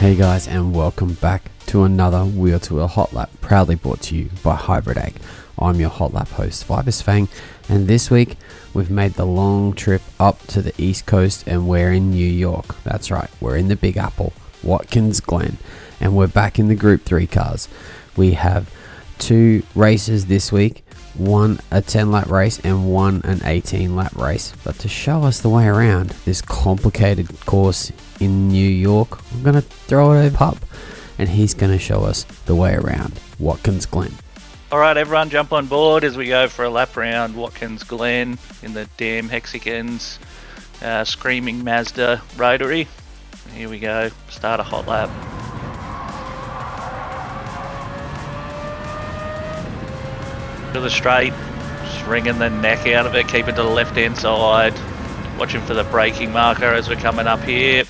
Hey guys, and welcome back to another Wheel to Wheel Hotlap, proudly brought to you by Hybrid Egg. I'm your Hotlap host, Vibus Fang, and this week we've made the long trip up to the East Coast and we're in New York. That's right, we're in the Big Apple, Watkins Glen, and we're back in the Group 3 cars. We have two races this week, one a 10-lap race and one an 18-lap race. But to show us the way around this complicated course in New York, I'm going to throw it over Pup, and he's going to show us the way around Watkins Glen. Alright everyone, jump on board as we go for a lap around Watkins Glen in the damn Hexagons Screaming Mazda Rotary. Here we go, start a hot lap. To the straight, just wringing the neck out of it, keep it to the left hand side. Watching for the braking marker as we're coming up here.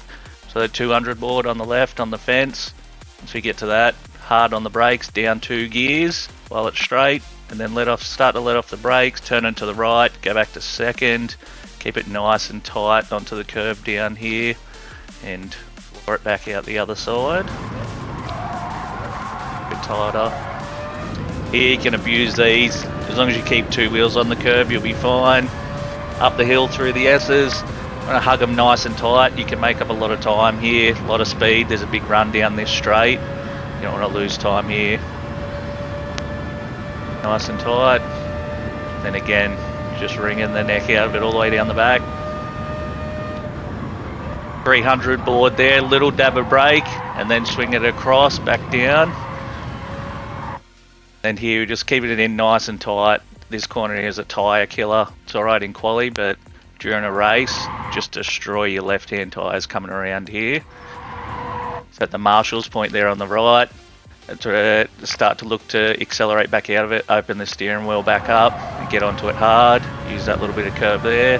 So the 200 board on the left on the fence. Once we get to that, hard on the brakes, down 2 gears while it's straight, and then start to let off the brakes, turn into the right, go back to second, keep it nice and tight onto the curve down here, and floor it back out the other side. A bit tighter. Here you can abuse these, as long as you keep 2 wheels on the curve you'll be fine. Up the hill through the S's, I'm going to hug them nice and tight. You can make up a lot of time here, a lot of speed. There's a big run down this straight. You don't want to lose time here. Nice and tight. Then again, just wringing the neck out of it all the way down the back. 300 board there, little dab of brake, and then swing it across, back down. And here, just keeping it in nice and tight. This corner here is a tyre killer. It's alright in quali, but during a race, just destroy your left-hand tyres coming around here. So at the marshal's point there on the right, to start to look to accelerate back out of it, open the steering wheel back up and get onto it hard. Use that little bit of curve there.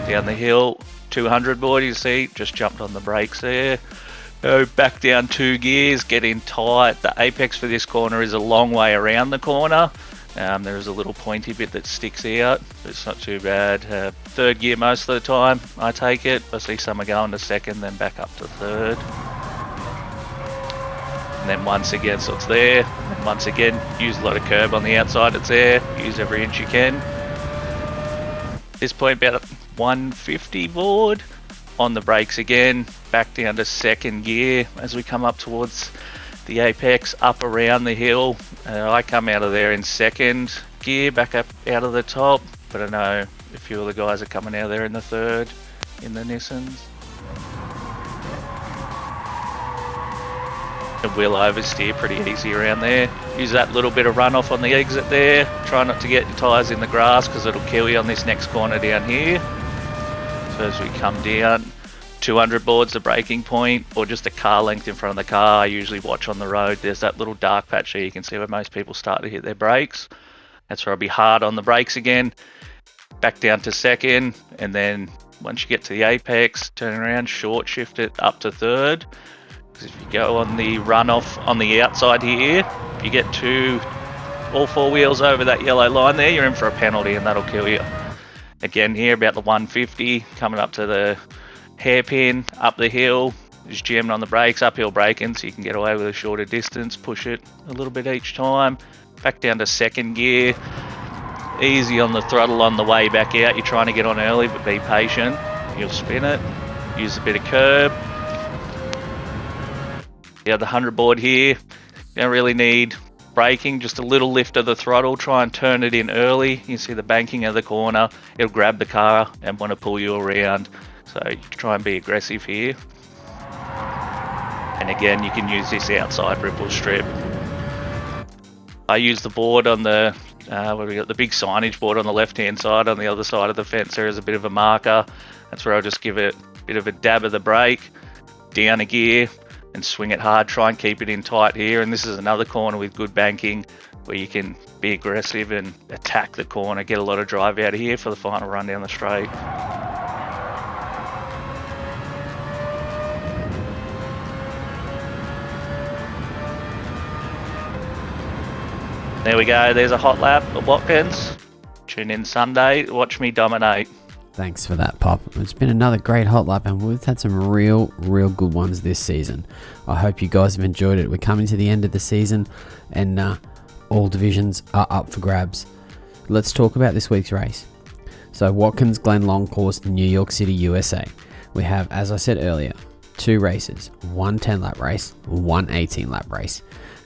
Down the hill, 200 board, you see, just jumped on the brakes there. Go back down 2 gears, get in tight. The apex for this corner is a long way around the corner. There is a little pointy bit that sticks out, but it's not too bad. 3rd gear most of the time, I take it. I see some are going to 2nd, then back up to 3rd. And then once again, so it's there. And once again, use a lot of curb on the outside, it's there. Use every inch you can. This point about 150 board. On the brakes again, back down to 2nd gear as we come up towards the apex, up around the hill. I come out of there in 2nd gear, back up out of the top, but I know a few of the guys are coming out of there in the 3rd in the Nissans. The wheel oversteer pretty easy around there. Use that little bit of runoff on the exit there. Try not to get your tyres in the grass because it'll kill you on this next corner down here. So as we come down, 200 board's the braking point, or just a car length in front of the car. I usually watch on the road. There's that little dark patch there you can see where most people start to hit their brakes. That's where I'll be hard on the brakes again. Back down to 2nd, and then once you get to the apex, turn around, short shift it up to 3rd. Because if you go on the runoff on the outside here, if you get all 4 wheels over that yellow line there, you're in for a penalty and that'll kill you. Again here, about the 150, coming up to the hairpin, up the hill, just jamming on the brakes, uphill braking so you can get away with a shorter distance, push it a little bit each time. Back down to 2nd gear, easy on the throttle on the way back out. You're trying to get on early, but be patient. You'll spin it, use a bit of curb. Yeah, the 100 board here, you don't really need braking, just a little lift of the throttle, try and turn it in early. You see the banking of the corner, it'll grab the car and want to pull you around. So you try and be aggressive here. And again, you can use this outside ripple strip. I use the board on the, what do we got? The big signage board on the left hand side. On the other side of the fence there is a bit of a marker. That's where I'll just give it a bit of a dab of the brake, down a gear, and swing it hard. Try and keep it in tight here. And this is another corner with good banking where you can be aggressive and attack the corner, get a lot of drive out of here for the final run down the straight. There we go, there's a hot lap at Watkins. Tune in Sunday, watch me dominate. Thanks for that, Pop. It's been another great hot lap, and we've had some real good ones this season. I hope you guys have enjoyed it. We're coming to the end of the season, and all divisions are up for grabs. Let's talk about this week's race. So, Watkins Glen Long Course, New York City, USA. We have, as I said earlier, 2 races, one 10-lap race, one 18-lap race.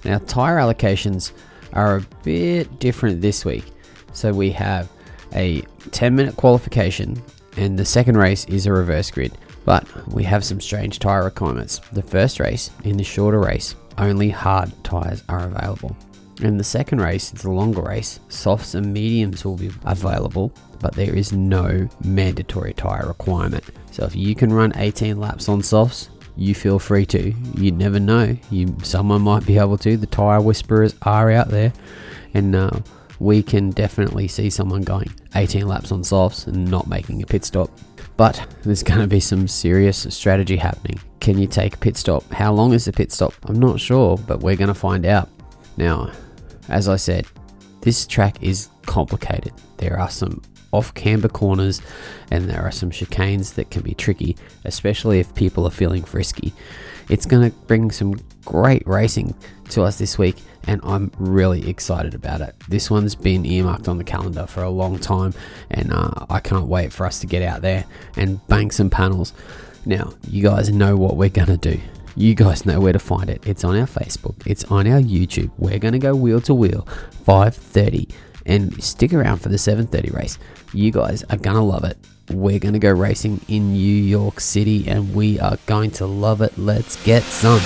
Now, tyre allocations are a bit different this week. So we have a 10-minute qualification, and the second race is a reverse grid. But we have some strange tyre requirements. The first race, in the shorter race, only hard tyres are available. In the second race, it's a longer race, softs and mediums will be available, but there is no mandatory tyre requirement. So if you can run 18 laps on softs, you feel free to. You never know. Someone might be able to. The tyre whisperers are out there, and we can definitely see someone going 18 laps on softs and not making a pit stop. But there's going to be some serious strategy happening. Can you take a pit stop? How long is the pit stop? I'm not sure, but we're going to find out. Now, as I said, this track is complicated. There are some off-camber corners, and there are some chicanes that can be tricky, especially if people are feeling frisky. It's going to bring some great racing to us this week, and I'm really excited about it. This one's been earmarked on the calendar for a long time, and I can't wait for us to get out there and bang some panels. Now, you guys know what we're going to do. You guys know where to find it. It's on our Facebook. It's on our YouTube. We're going to go wheel to wheel, 5:30. And stick around for the 7:30 race. You guys are going to love it. We're going to go racing in New York City, and we are going to love it. Let's get some.